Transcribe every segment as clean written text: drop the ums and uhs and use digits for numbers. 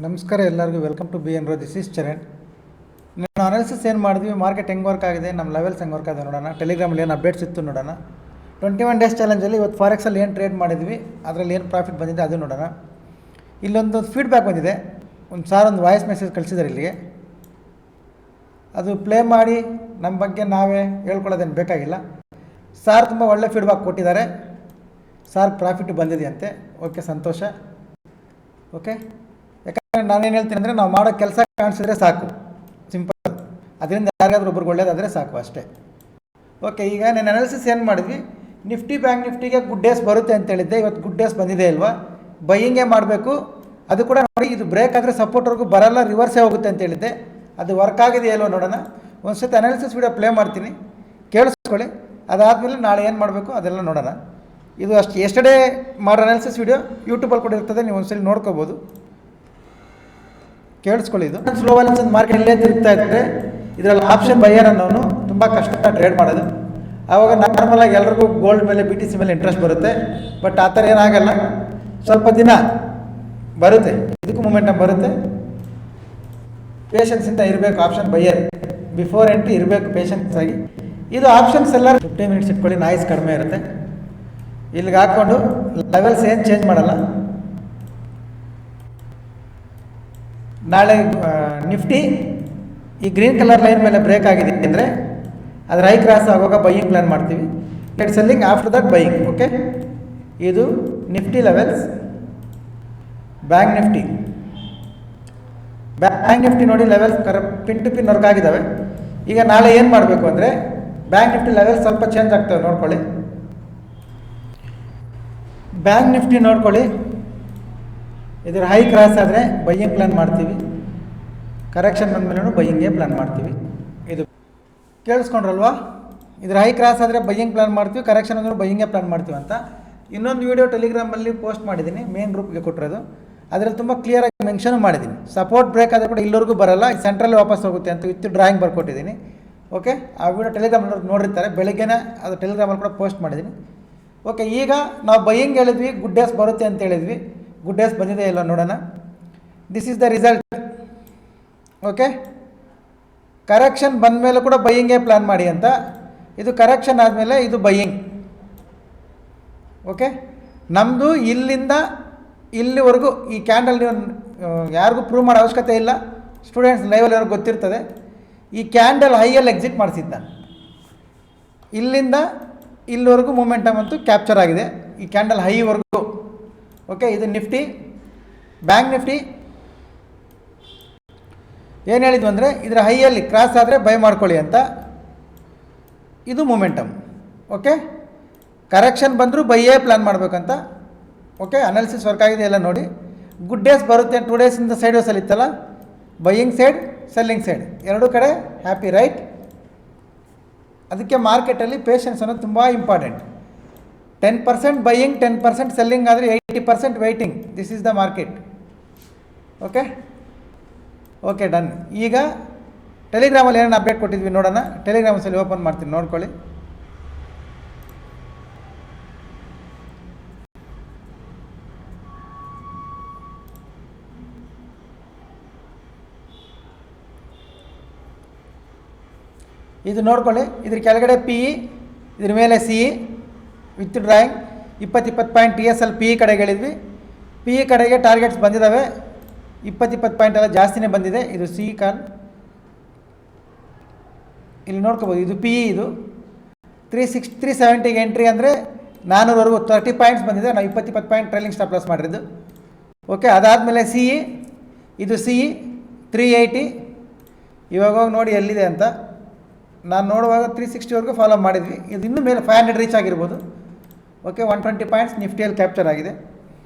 ನಮಸ್ಕಾರ ಎಲ್ಲರಿಗೂ welcome to B N ರೋ. This is Charan. ನಾನು ಅನಾಲಿಸಿಸ್ ಏನು ಮಾಡಿದ್ವಿ, ಮಾರ್ಕೆಟ್ ಹೆಂಗೆ ವರ್ಕ್ ಆಗಿದೆ, ನಮ್ಮ ಲೆವೆಲ್ಸ್ ಹೆಂಗೆ ವರ್ಕ್ ಆಗಿದೆ ನೋಡೋಣ. ಟೆಲಿಗ್ರಾಮಲ್ಲಿ ಏನು ಅಪ್ಡೇಟ್ಸ್ ಇತ್ತು ನೋಡೋಣ. 21 ಡೇಸ್ ಚಾಲೆಂಜಲ್ಲಿ ಇವತ್ತು ಫಾರೆಕ್ಸಲ್ಲಿ ಏನು ಟ್ರೇಡ್ ಮಾಡಿದ್ವಿ, ಅದರಲ್ಲಿ ಏನು ಪ್ರಾಫಿಟ್ ಬಂದಿದೆ ಅದು ನೋಡೋಣ. ಇಲ್ಲೊಂದು ಫೀಡ್ಬ್ಯಾಕ್ ಬಂದಿದೆ. ಒಂದು ವಾಯ್ಸ್ ಮೆಸೇಜ್ ಕಳಿಸಿದ್ದಾರೆ ಇಲ್ಲಿಗೆ. ಅದು ಪ್ಲೇ ಮಾಡಿ ನಮ್ಮ ಬಗ್ಗೆ ನಾವೇ ಹೇಳ್ಕೊಳ್ಳೋದೇನು ಬೇಕಾಗಿಲ್ಲ. ಸಾರ್ ತುಂಬ ಒಳ್ಳೆ ಫೀಡ್ಬ್ಯಾಕ್ ಕೊಟ್ಟಿದ್ದಾರೆ. ಸಾರ್ ಪ್ರಾಫಿಟ್ ಬಂದಿದೆಯಂತೆ. ಓಕೆ, ಸಂತೋಷ. ಓಕೆ, ಯಾಕಂದರೆ ನಾನೇನು ಹೇಳ್ತೀನಿ ಅಂದರೆ, ನಾವು ಮಾಡೋ ಕೆಲಸ ಕಾಣಿಸಿದ್ರೆ ಸಾಕು, ಸಿಂಪಲ್. ಅದರಿಂದ ಯಾರಿಗಾದ್ರೂ ಒಬ್ರಿಗೆ ಒಳ್ಳೇದಾದರೆ ಸಾಕು, ಅಷ್ಟೇ. ಓಕೆ, ಈಗ ನಾನು ಅನಾಲಿಸಿಸ್ ಏನು ಮಾಡಿದ್ವಿ, ನಿಫ್ಟಿ ಬ್ಯಾಂಕ್ ನಿಫ್ಟಿಗೆ ಗುಡ್ ಡೇಸ್ ಬರುತ್ತೆ ಅಂತ ಹೇಳಿದ್ದೆ. ಇವತ್ತು ಗುಡ್ ಡೇಸ್ ಬಂದಿದೆ ಅಲ್ವಾ, ಬೈಯಿಂಗೇ ಮಾಡಬೇಕು. ಅದು ಕೂಡ ನೋಡಿ, ಇದು ಬ್ರೇಕ್ ಆದರೆ ಸಪೋರ್ಟ್ವರೆಗೂ ಬರಲ್ಲ, ರಿವರ್ಸೇ ಹೋಗುತ್ತೆ ಅಂತ ಹೇಳಿದ್ದೆ. ಅದು ವರ್ಕ್ ಆಗಿದೆ ಅಲ್ವ ನೋಡೋಣ. ಒಂದು ಸತಿ ಅನಾಲಿಸಿಸ್ ವೀಡಿಯೋ ಪ್ಲೇ ಮಾಡ್ತೀನಿ, ಕೇಳಿಸ್ಕೊಳ್ಳಿ. ಅದಾದಮೇಲೆ ನಾಳೆ ಏನು ಮಾಡಬೇಕು ಅದೆಲ್ಲ ನೋಡೋಣ. ಇದು ಅಷ್ಟು ಎಸ್ಟರ್ಡೇ ಮಾಡೋ ಅನಾಲಿಸಿಸ್ ವೀಡಿಯೋ ಯೂಟ್ಯೂಬಲ್ಲಿ ಕೂಡ ಇರ್ತದೆ, ನೀವು ಒಂದ್ಸಲಿ ನೋಡ್ಕೋಬೋದು. ಕೇಳಿಸ್ಕೊಳ್ಳಿ. ಇದು ಸ್ಲೋ ವ್ಯಾಲೆನ್ಸ್ ಮಾರ್ಕೆಟಲ್ಲೇ ತಿರುಗ್ತಾ ಇದ್ದರೆ ಇದರಲ್ಲಿ ಆಪ್ಷನ್ ಬೈಯರ್ ಅನ್ನೋನು ತುಂಬ ಕಷ್ಟ ಟ್ರೇಡ್ ಮಾಡೋದು. ಆವಾಗ ನಾರ್ಮಲಾಗಿ ಎಲ್ರಿಗೂ ಗೋಲ್ಡ್ ಮೇಲೆ BTC ಮೇಲೆ ಇಂಟ್ರೆಸ್ಟ್ ಬರುತ್ತೆ. ಬಟ್ ಆ ಥರ ಏನಾಗಲ್ಲ, ಸ್ವಲ್ಪ ದಿನ ಬರುತ್ತೆ, ಇದಕ್ಕೂ ಮೂಮೆಂಟಮ್ ಬರುತ್ತೆ. ಪೇಷನ್ಸಿಂದ ಇರಬೇಕು. ಆಪ್ಷನ್ ಬೈಯರ್ ಬಿಫೋರ್ ಎಂಟ್ರಿ ಇರಬೇಕು ಪೇಷನ್ಸ್ ಆಗಿ. ಇದು ಆಪ್ಷನ್ಸ್ ಎಲ್ಲ 15 ಮಿನಿಟ್ಸ್ ಇಟ್ಕೊಳ್ಳಿ, ನಾಯ್ಸ್ ಕಡಿಮೆ ಇರುತ್ತೆ. ಇಲ್ಲಿಗೆ ಹಾಕ್ಕೊಂಡು ಲೆವೆಲ್ಸ್ ಏನು ಚೇಂಜ್ ಮಾಡಲ್ಲ. ನಾಳೆ ನಿಫ್ಟಿ ಈ ಗ್ರೀನ್ ಕಲರ್ ಲೈನ್ ಮೇಲೆ ಬ್ರೇಕ್ ಆಗಿದೆ ಅಂದರೆ ಅದರ ಹೈ ಕ್ರಾಸ್ ಆಗುವಾಗ ಬೈಯಿಂಗ್ ಪ್ಲಾನ್ ಮಾಡ್ತೀವಿ. Let selling after that buying. Okay, ಇದು ನಿಫ್ಟಿ ಲೆವೆಲ್ಸ್. ಬ್ಯಾಂಕ್ ನಿಫ್ಟಿ ನೋಡಿ, levels pin to pin work ಆಗಿದ್ದಾವೆ. ಈಗ ನಾಳೆ ಏನು ಮಾಡಬೇಕು ಅಂದರೆ, ಬ್ಯಾಂಕ್ ನಿಫ್ಟಿ ಲೆವೆಲ್ಸ್ ಸ್ವಲ್ಪ ಚೇಂಜ್ ಆಗ್ತವೆ, ನೋಡ್ಕೊಳ್ಳಿ. ಬ್ಯಾಂಕ್ ನಿಫ್ಟಿ ನೋಡ್ಕೊಳ್ಳಿ, ಇದರ ಹೈ ಕ್ರಾಸ್ ಆದರೆ ಬೈಯಿಂಗ್ ಪ್ಲಾನ್ ಮಾಡ್ತೀವಿ. ಕರೆಕ್ಷನ್ ಬಂದಮೇಲೆ ಬೈಯಿಂಗೇ ಪ್ಲಾನ್ ಮಾಡ್ತೀವಿ. ಇದು ಕೇಳಿಸ್ಕೊಂಡ್ರಲ್ವಾ? ಇದರ ಹೈ ಕ್ರಾಸ್ ಆದರೆ ಬೈಯಿಂಗ್ ಪ್ಲಾನ್ ಮಾಡ್ತೀವಿ, ಕರೆಕ್ಷನ್ ಅಂದ್ರೆ ಬೈಯಿಂಗೇ ಪ್ಲಾನ್ ಮಾಡ್ತೀವಿ ಅಂತ. ಇನ್ನೊಂದು ವೀಡಿಯೋ ಟೆಲಿಗ್ರಾಮಲ್ಲಿ ಪೋಸ್ಟ್ ಮಾಡಿದ್ದೀನಿ, ಮೇನ್ ಗ್ರೂಪ್ಗೆ ಕೊಟ್ಟಿರೋದು. ಅದರಲ್ಲಿ ತುಂಬ ಕ್ಲಿಯರಾಗಿ ಮೆನ್ಷನ್ ಮಾಡಿದ್ದೀನಿ. ಸಪೋರ್ಟ್ ಬ್ರೇಕ್ ಆದರೆ ಕೂಡ ಇಲ್ಲವರೆಗೂ ಬರಲ್ಲ, ಸೆಂಟ್ರಲ್ಲಿ ವಾಪಸ್ ಹೋಗುತ್ತೆ ಅಂತ ವಿತ್ ಡ್ರಾಯಿಂಗ್ ಬರ್ಕೊಟ್ಟಿದ್ದೀನಿ. ಓಕೆ, ಆ ವಿಡಿಯೋ ಟೆಲಿಗ್ರಾಮಲ್ಲಿ ನೋಡಿರ್ತಾರೆ, ಬೆಳಗ್ಗೆನೇ ಅದು ಟೆಲಿಗ್ರಾಮಲ್ಲಿ ಕೂಡ ಪೋಸ್ಟ್ ಮಾಡಿದ್ದೀನಿ. ಓಕೆ, ಈಗ ನಾವು ಬೈಯಿಂಗ್ ಹೇಳಿದ್ವಿ, ಗುಡ್ ಡೇಸ್ ಬರುತ್ತೆ ಅಂತ ಹೇಳಿದ್ವಿ. ಗುಡ್ ಡೇಸ್ ಬಂದಿದೆ ಇಲ್ಲ ನೋಡೋಣ. This is the result. Okay, correction ಬಂದ ಮೇಲೆ ಕೂಡ ಬೈಯಿಂಗೇ ಪ್ಲ್ಯಾನ್ ಮಾಡಿ ಅಂತ. ಇದು ಕರೆಕ್ಷನ್ ಆದಮೇಲೆ ಇದು ಬೈಯಿಂಗ್. ಓಕೆ, ನಮ್ಮದು ಇಲ್ಲಿಂದ ಇಲ್ಲಿವರೆಗೂ ಈ ಕ್ಯಾಂಡಲ್ ನೀವು ಯಾರಿಗೂ ಪ್ರೂವ್ ಮಾಡೋ ಅವಶ್ಯಕತೆ ಇಲ್ಲ. ಸ್ಟೂಡೆಂಟ್ಸ್ ಲೈವಲ್ಲಿ ಅವ್ರಿಗೆ ಗೊತ್ತಿರ್ತದೆ. ಈ ಕ್ಯಾಂಡಲ್ ಹೈಯಲ್ಲಿ ಎಕ್ಸಿಟ್ ಮಾಡಿಸಿದ್ದ, ಇಲ್ಲಿಂದ ಇಲ್ಲಿವರೆಗೂ ಮೂಮೆಂಟಮ್ ಅಂತೂ ಕ್ಯಾಪ್ಚರ್ ಆಗಿದೆ, ಈ ಕ್ಯಾಂಡಲ್ ಹೈವರೆಗೂ. ಓಕೆ, ಇದು ನಿಫ್ಟಿ. ಬ್ಯಾಂಕ್ ನಿಫ್ಟಿ ಏನು ಹೇಳಿದ್ವು ಅಂದರೆ, ಇದರ ಹೈಯಲ್ಲಿ ಕ್ರಾಸ್ ಆದರೆ ಬೈ ಮಾಡ್ಕೊಳ್ಳಿ ಅಂತ. ಇದು ಮೂಮೆಂಟಮ್. ಓಕೆ, ಕರೆಕ್ಷನ್ ಬಂದರೂ ಬೈಯೇ ಪ್ಲ್ಯಾನ್ ಮಾಡಬೇಕಂತ. ಓಕೆ, ಅನಾಲಿಸಿಸ್ ವರ್ಕ್ ಆಗಿದೆ ಎಲ್ಲ ನೋಡಿ. ಗುಡ್ ಡೇಸ್ ಬರುತ್ತೆ 2 ಡೇಸಿಂದ ಸೈಡ್ ವೇಸಲ್ಲಿ ಇತ್ತಲ್ಲ, ಬೈಯಿಂಗ್ ಸೈಡ್ ಸೆಲ್ಲಿಂಗ್ ಸೈಡ್ ಎರಡೂ ಕಡೆ ಹ್ಯಾಪಿ, ರೈಟ್? ಅದಕ್ಕೆ ಮಾರ್ಕೆಟಲ್ಲಿ ಪೇಷನ್ಸ್ ಅನ್ನೋದು ತುಂಬ ಇಂಪಾರ್ಟೆಂಟ್. 10% ಬೈಯಿಂಗ್, 10% ಸೆಲ್ಲಿಂಗ್ ಆದರೆ 80% waiting. This is the market. Okay okay, done. ಈಗ ಟೆಲಿಗ್ರಾಮಲ್ಲಿ ಏನೇನು ಅಪ್ಡೇಟ್ ಕೊಟ್ಟಿದ್ವಿ ನೋಡೋಣ. ಟೆಲಿಗ್ರಾಮಲ್ಲಿ ಓಪನ್ ಮಾಡ್ತೀನಿ, ನೋಡ್ಕೊಳ್ಳಿ. ಇದು ನೋಡ್ಕೊಳ್ಳಿ. ಇದ್ರ ಕೆಳಗಡೆ PE, ಇದ್ರ ಮೇಲೆ CE with drawing. 20 point TSL PE ಕಡೆಗೆ ಹೇಳಿದ್ವಿ. PE ಕಡೆಗೆ ಟಾರ್ಗೆಟ್ಸ್ ಬಂದಿದ್ದಾವೆ. 20 ಪಾಯಿಂಟ್ ಎಲ್ಲ ಜಾಸ್ತಿನೇ ಬಂದಿದೆ. ಇದು CE ಕಾಲ್ ಇಲ್ಲಿ ನೋಡ್ಕೋಬೋದು. ಇದು PE, ಇದು 370ಗೆ ಎಂಟ್ರಿ ಅಂದರೆ 400ವರೆಗೂ 30 ಪಾಯಿಂಟ್ಸ್ ಬಂದಿದೆ. ನಾವು 20 ಪಾಯಿಂಟ್ ಟ್ರೈಲಿಂಗ್ ಸ್ಟಾಪ್ ಲಾಸ್ ಮಾಡಿರೋದು. ಓಕೆ, ಅದಾದಮೇಲೆ CE, ಇದು CE 380. ಇವಾಗ ನೋಡಿ ಎಲ್ಲಿದೆ ಅಂತ. ನಾನು ನೋಡುವಾಗ 360ವರೆಗೂ ಫಾಲೋ ಮಾಡಿದ್ವಿ. ಇದು ಇನ್ನೂ ಮೇಲೆ 500 ರೀಚ್ ಆಗಿರ್ಬೋದು. ಓಕೆ, 120 ಪಾಯಿಂಟ್ಸ್ ನಿಫ್ಟಿಯಲ್ಲಿ ಕ್ಯಾಪ್ಚರ್ ಆಗಿದೆ.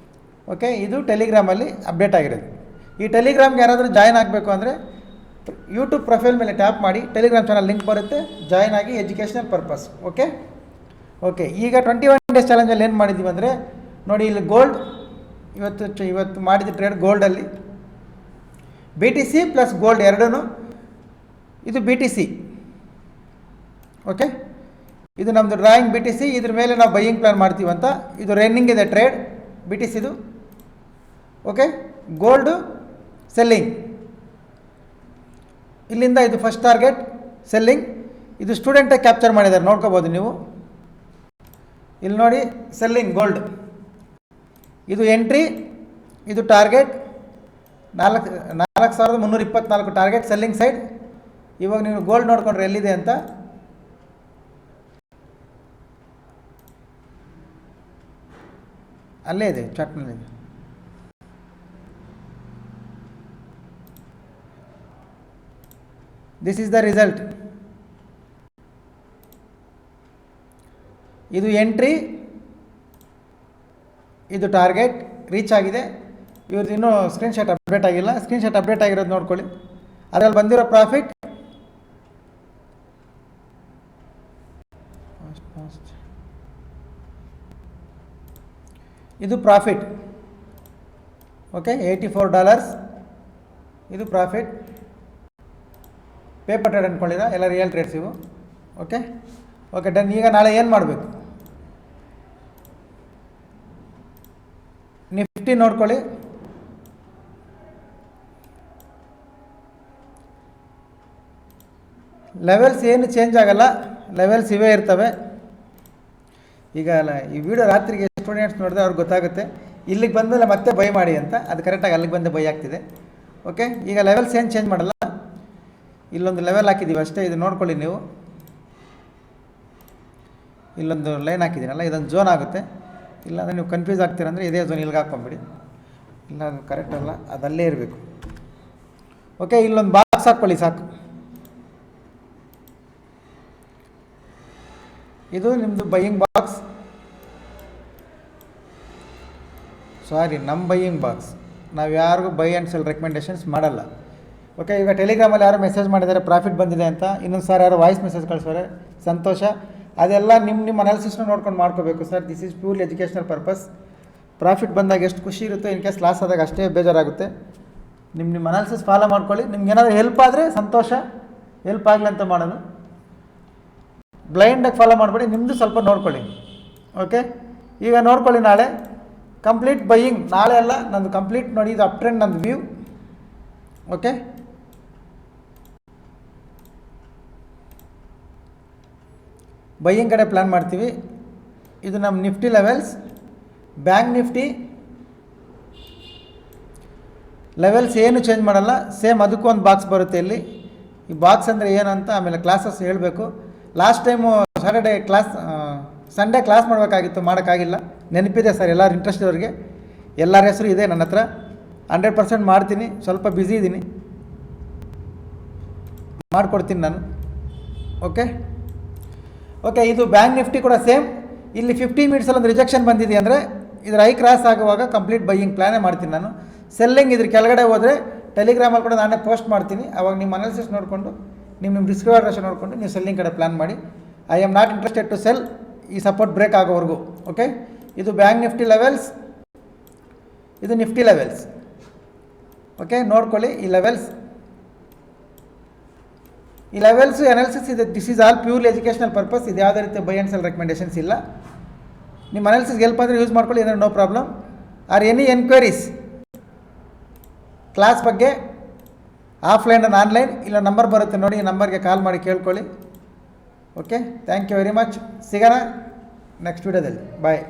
ಓಕೆ, ಇದು ಟೆಲಿಗ್ರಾಮಲ್ಲಿ ಅಪ್ಡೇಟ್ ಆಗಿರೋದು. ಈ ಟೆಲಿಗ್ರಾಮ್ಗೆ ಯಾರಾದರೂ ಜಾಯ್ನ್ ಆಗಬೇಕು ಅಂದರೆ ಯೂಟ್ಯೂಬ್ ಪ್ರೊಫೈಲ್ ಮೇಲೆ ಟ್ಯಾಪ್ ಮಾಡಿ, ಟೆಲಿಗ್ರಾಮ್ ಚಾನಲ್ ಲಿಂಕ್ ಬರುತ್ತೆ, ಜಾಯ್ನ್ ಆಗಿ, ಎಜುಕೇಷನಲ್ ಪರ್ಪಸ್. ಓಕೆ ಓಕೆ, ಈಗ 21 ಡೇಸ್ ಚಾಲೆಂಜಲ್ಲಿ ಏನು ಮಾಡಿದ್ದೀವಿ ಅಂದರೆ ನೋಡಿ, ಇಲ್ಲಿ ಗೋಲ್ಡ್ ಇವತ್ತು ಮಾಡಿದ ಟ್ರೇಡ್ ಗೋಲ್ಡಲ್ಲಿ BTC ಪ್ಲಸ್ ಗೋಲ್ಡ್ ಎರಡೂ. ಇದು BTC. ಓಕೆ, ಇದು ನಮ್ಮದು ಡ್ರಾಯಿಂಗ್ BTC. ಇದ್ರ ಮೇಲೆ ನಾವು ಬೈಯಿಂಗ್ ಪ್ಲಾನ್ ಮಾಡ್ತೀವಂತ. ಇದು ರನ್ನಿಂಗ್ ಇದೆ ಟ್ರೇಡ್ BTCದು. Okay, gold selling. ಇಲ್ಲಿಂದ ಇದು ಫಸ್ಟ್ ಟಾರ್ಗೆಟ್ ಸೆಲ್ಲಿಂಗ್. ಇದು ಸ್ಟೂಡೆಂಟೇ ಕ್ಯಾಪ್ಚರ್ ಮಾಡಿದ್ದಾರೆ, ನೋಡ್ಕೋಬೋದು ನೀವು. ಇಲ್ಲಿ ನೋಡಿ ಸೆಲ್ಲಿಂಗ್ ಗೋಲ್ಡ್, ಇದು ಎಂಟ್ರಿ, ಇದು ಟಾರ್ಗೆಟ್ 4324 ಟಾರ್ಗೆಟ್ ಸೆಲ್ಲಿಂಗ್ ಸೈಡ್. ಇವಾಗ ನೀವು ಗೋಲ್ಡ್ ನೋಡ್ಕೊಂಡ್ರೆ ಎಲ್ಲಿದೆ ಅಂತ. ಅಲ್ಲೇ ಇದೆ, ಚಾಟ್ನಲ್ಲಿದೆ. This is the result. ಇದು ಎಂಟ್ರಿ, ಇದು ಟಾರ್ಗೆಟ್ ರೀಚ್ ಆಗಿದೆ. ಇವ್ರದ್ದು ಇನ್ನೂ ಸ್ಕ್ರೀನ್ಶಾಟ್ ಅಪ್ಡೇಟ್ ಆಗಿಲ್ಲ. ಸ್ಕ್ರೀನ್ಶಾಟ್ ಅಪ್ಡೇಟ್ ಆಗಿರೋದು ನೋಡ್ಕೊಳ್ಳಿ. ಅದರಲ್ಲಿ ಬಂದಿರೋ ಪ್ರಾಫಿಟ್ ಇದು ಪ್ರಾಫಿಟ್. ಓಕೆ, $84 ಇದು ಪ್ರಾಫಿಟ್. ಪೇಪರ್ ಟ್ರೇಡ್ ಅಂದ್ಕೊಳ್ಳಿರ, ಎಲ್ಲ ರಿಯಲ್ ಟ್ರೇಡ್ಸ್ ಇವು. Okay okay done. ಈಗ ನಾಳೆ ಏನು ಮಾಡಬೇಕು? ನಿಫ್ಟಿ ನೋಡ್ಕೊಳ್ಳಿ. ಲೆವೆಲ್ಸ್ ಏನು ಚೇಂಜ್ ಆಗಲ್ಲ, ಲೆವೆಲ್ಸ್ ಇವೇ ಇರ್ತವೆ. ಈಗ ಈ ವಿಡಿಯೋ ರಾತ್ರಿಗೆ ಸ್ಟೂಡೆಂಟ್ಸ್ ನೋಡಿದ್ರೆ ಅವ್ರಿಗೆ ಗೊತ್ತಾಗುತ್ತೆ ಇಲ್ಲಿಗೆ ಬಂದಮೇಲೆ ಮತ್ತೆ ಬೈ ಮಾಡಿ ಅಂತ. ಅದು ಕರೆಕ್ಟಾಗಿ ಅಲ್ಲಿಗೆ ಬಂದು ಬೈ ಆಗ್ತಿದೆ. ಓಕೆ, ಈಗ ಲೆವೆಲ್ಸ್ ಏನು ಚೇಂಜ್ ಮಾಡಲ್ಲ. ಇಲ್ಲೊಂದು ಲೆವೆಲ್ ಹಾಕಿದ್ದೀವಿ ಅಷ್ಟೇ, ಇದು ನೋಡ್ಕೊಳ್ಳಿ ನೀವು. ಇಲ್ಲೊಂದು ಲೈನ್ ಹಾಕಿದ್ದೀನಲ್ಲ, ಇದೊಂದು ಝೋನ್ ಆಗುತ್ತೆ. ಇಲ್ಲಾಂದರೆ ನೀವು ಕನ್ಫ್ಯೂಸ್ ಆಗ್ತೀರಂದರೆ ಇದೇ ಝೋನ್ ಇಲ್ಲಿಗೆ ಹಾಕ್ಕೊಂಬಿಡಿ. ಇಲ್ಲ, ಅದು ಕರೆಕ್ಟ್ ಅಲ್ಲ, ಅದಲ್ಲೇ ಇರಬೇಕು. ಓಕೆ, ಇಲ್ಲೊಂದು ಬಾಕ್ಸ್ ಹಾಕ್ಕೊಳ್ಳಿ ಸಾಕು. ಇದು ನಿಮ್ಮದು ಬೈಯಿಂಗ್ ಬಾಕ್ಸ್, ಸಾರಿ ನಮ್ಮ ಬೈಯಿಂಗ್ ಬಾಕ್ಸ್. ನಾವು ಯಾರಿಗೂ ಬೈ ಆ್ಯಂಡ್ ಸೆಲ್ ರೆಕಮೆಂಡೇಷನ್ಸ್ ಮಾಡಲ್ಲ. ಓಕೆ, ಈಗ ಟೆಲಿಗ್ರಾಮಲ್ಲಿ ಯಾರೋ ಮೆಸೇಜ್ ಮಾಡಿದ್ದಾರೆ ಪ್ರಾಫಿಟ್ ಬಂದಿದೆ ಅಂತ, ಇನ್ನೊಂದು ಸಾರಿ ಯಾರೋ ವಾಯ್ಸ್ ಮೆಸೇಜ್ ಕಳಿಸೋರೆ, ಸಂತೋಷ. ಅದೆಲ್ಲ ನಿಮ್ಮ ಅನಾಲಿಸಿಸ್ನ ನೋಡ್ಕೊಂಡು ಮಾಡ್ಕೋಬೇಕು sir. This is purely educational purpose. Profit ಬಂದಾಗ ಎಷ್ಟು ಖುಷಿ ಇರುತ್ತೆ, ಇನ್ ಕೇಸ್ ಲಾಸ್ ಆದಾಗ ಅಷ್ಟೇ ಬೇಜಾರಾಗುತ್ತೆ. ನಿಮ್ಮ ಅನಾಲಿಸಿಸ್ ಫಾಲೋ ಮಾಡ್ಕೊಳ್ಳಿ. ನಿಮ್ಗೆ ಏನಾದರೂ ಹೆಲ್ಪ್ ಆದರೆ ಸಂತೋಷ, ಹೆಲ್ಪ್ ಆಗಲಿ ಅಂತ ಮಾಡೋದು. ಬ್ಲೈಂಡಾಗಿ ಫಾಲೋ ಮಾಡಬೇಡಿ, ನಿಮ್ಮದು ಸ್ವಲ್ಪ ನೋಡ್ಕೊಳ್ಳಿ. ಓಕೆ, ಈಗ ನೋಡ್ಕೊಳ್ಳಿ ನಾಳೆ ಕಂಪ್ಲೀಟ್ ಬೈಯಿಂಗ್. ನಾಳೆ ಅಲ್ಲ, ನಂದು ಕಂಪ್ಲೀಟ್ ನೋಡಿ, ಇದು ಅಪ್ ಟ್ರೆಂಡ್ ನಂದು ವ್ಯೂ. ಓಕೆ, ಬೈಯಿಂಗ್ ಕಡೆ ಪ್ಲ್ಯಾನ್ ಮಾಡ್ತೀವಿ. ಇದು ನಮ್ಮ Nifty levels. Bank Nifty levels ಏನು ಚೇಂಜ್ ಮಾಡಲ್ಲ, ಸೇಮ್ ಅದಕ್ಕೂ ಒಂದು ಬಾಕ್ಸ್ ಬರುತ್ತೆ ಇಲ್ಲಿ. ಈ ಬಾಕ್ಸ್ ಅಂದರೆ ಏನು ಅಂತ ಆಮೇಲೆ ಕ್ಲಾಸಸ್ ಹೇಳಬೇಕು. ಲಾಸ್ಟ್ ಟೈಮು ಸಂಡೇ ಕ್ಲಾಸ್ ಮಾಡಬೇಕಾಗಿತ್ತು, ಮಾಡೋಕ್ಕಾಗಿಲ್ಲ. ನೆನಪಿದೆ ಸರ್ ಎಲ್ಲರೂ ಇಂಟ್ರೆಸ್ಟ್ ಇರೋರಿಗೆ, ಎಲ್ಲರ ಹೆಸರು ಇದೆ ನನ್ನ ಹತ್ರ. 100% ಮಾಡ್ತೀನಿ, ಸ್ವಲ್ಪ ಬ್ಯುಸಿ ಇದ್ದೀನಿ, ಮಾಡಿಕೊಡ್ತೀನಿ ನಾನು. ಓಕೆ ಓಕೆ, ಇದು ಬ್ಯಾಂಕ್ ನಿಫ್ಟಿ ಕೂಡ ಸೇಮ್. ಇಲ್ಲಿ 15 ಮಿನಿಟ್ಸಲ್ಲಿ ಒಂದು ರಿಜೆಕ್ಷನ್ ಬಂದಿದೆ ಅಂದರೆ ಇದ್ರ ಐ ಕ್ರಾಸ್ ಆಗುವಾಗ ಕಂಪ್ಲೀಟ್ ಬೈಯಿಂಗ್ ಪ್ಲ್ಯಾನೇ ಮಾಡ್ತೀನಿ ನಾನು. ಸೆಲ್ಲಿಂಗ್ ಇದ್ರ ಕೆಳಗಡೆ ಹೋದರೆ ಟೆಲಿಗ್ರಾಮಲ್ಲಿ ಕೂಡ ನಾನೇ ಪೋಸ್ಟ್ ಮಾಡ್ತೀನಿ. ಆವಾಗ ನಿಮ್ಮ ಅನಾಲಿಸಿಸ್ ನೋಡಿಕೊಂಡು ನಿಮ್ಮ ರಿಸ್ಕ್ ರೇಷನ್ ನೋಡಿಕೊಂಡು ನೀವು ಸೆಲ್ಲಿಂಗ್ ಕಡೆ ಪ್ಲ್ಯಾನ್ ಮಾಡಿ. I am not interested to sell, ಈ ಸಪೋರ್ಟ್ ಬ್ರೇಕ್ ಆಗೋವರೆಗೂ. ಓಕೆ, ಇದು ಬ್ಯಾಂಕ್ ನಿಫ್ಟಿ ಲೆವೆಲ್ಸ್, ಇದು ನಿಫ್ಟಿ ಲೆವೆಲ್ಸ್. ಓಕೆ, ನೋಡ್ಕೊಳ್ಳಿ ಈ ಲೆವೆಲ್ಸ್. ಈ ಲೆವೆಲ್ಸು ಅನಾಲಿಸಿಸ್ ಇದೆ. This is all purely educational purpose. ಇದು ಯಾವುದೇ ರೀತಿ ಬೈ ಆ್ಯಂಡ್ ಸೆಲ್ ರೆಕಮೆಂಡೇಷನ್ಸ್ ಇಲ್ಲ. ನಿಮ್ಮ ಅನಾಲಿಸಿಸ್ಗೆ ಹೆಲ್ಪ್ ಆದರೆ ಯೂಸ್ ಮಾಡ್ಕೊಳ್ಳಿ, ಏನಾದ್ರು no problem. Or any enquiries class ಬಗ್ಗೆ ಆಫ್ಲೈನ್ ಆ್ಯಂಡ್ ಆನ್ಲೈನ್, ಇಲ್ಲ ನಂಬರ್ ಬರುತ್ತೆ ನೋಡಿ, ಈ ನಂಬರ್ಗೆ ಕಾಲ್ ಮಾಡಿ ಕೇಳ್ಕೊಳ್ಳಿ. Okay, thank you very much. ಸಿಗೋಣ ನೆಕ್ಸ್ಟ್ ವಿಡಿಯೋದಲ್ಲಿ. ಬಾಯ್.